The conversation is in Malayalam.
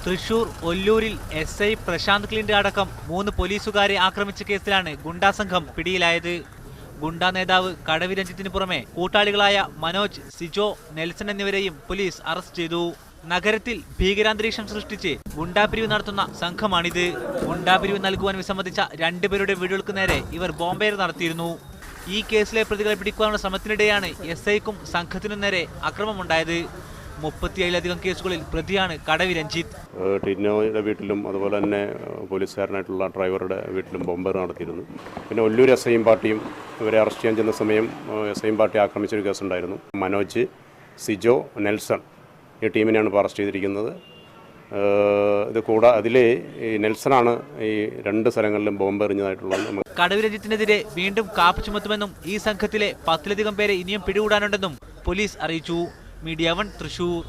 തൃശൂർ ഒല്ലൂരിൽ SI പ്രശാന്ത് ക്ലിൻഡ് അടക്കം 3 പോലീസുകാരെ ആക്രമിച്ച കേസിലാണ് ഗുണ്ടാസംഘം പിടിയിലായത്. ഗുണ്ടാ നേതാവ് കടവി രഞ്ജിത്തിന് പുറമെ കൂട്ടാളികളായ മനോജ്, സിജോ, നെൽസൺ എന്നിവരെയും പോലീസ് അറസ്റ്റ് ചെയ്തു. നഗരത്തിൽ ഭീകരാന്തരീക്ഷം സൃഷ്ടിച്ച് ഗുണ്ടാപിരിവ് നടത്തുന്ന സംഘമാണിത്. ഗുണ്ടാപിരിവ് നൽകുവാൻ വിസമ്മതിച്ച 2 പേരുടെ വീടുകൾക്ക് നേരെ ഇവർ ബോംബേർ നടത്തിയിരുന്നു. ഈ കേസിലെ പ്രതികളെ പിടിക്കാനുള്ള ശ്രമത്തിനിടെയാണ് SIക്കും സംഘത്തിനു നേരെ അക്രമമുണ്ടായത്. 37ലധികം കേസുകളിൽ പ്രതിയാണ് കടവി രഞ്ജിത്ത്. ടിനോയുടെ വീട്ടിലും അതുപോലെ തന്നെ പോലീസുകാരനായിട്ടുള്ള ഡ്രൈവറുടെ വീട്ടിലും ബോംബർ നടത്തിയിരുന്നു. പിന്നെ ഒല്ലൂർ SIയും പാർട്ടിയും ഇവരെ അറസ്റ്റ് ചെയ്യാൻ ചെന്ന സമയം SIയും പാർട്ടി ആക്രമിച്ചൊരു കേസുണ്ടായിരുന്നു. മനോജ്, സിജോ, നെൽസൺ ഈ ടീമിനെയാണ് ഇപ്പോൾ അറസ്റ്റ് ചെയ്തിരിക്കുന്നത്. ഇത് കൂടാതെ അതിലെ ഈ നെൽസണാണ് ഈ 2 സ്ഥലങ്ങളിലും ബോംബ് എറിഞ്ഞതായിട്ടുള്ളത്. കടവി രഞ്ജിത്തിനെതിരെ വീണ്ടും കാപ്പ് ചുമത്തുമെന്നും ഈ സംഘത്തിലെ 10ലധികം പേരെ ഇനിയും പിടികൂടാനുണ്ടെന്നും പോലീസ് അറിയിച്ചു. മീഡിയ 1 തൃശൂർ.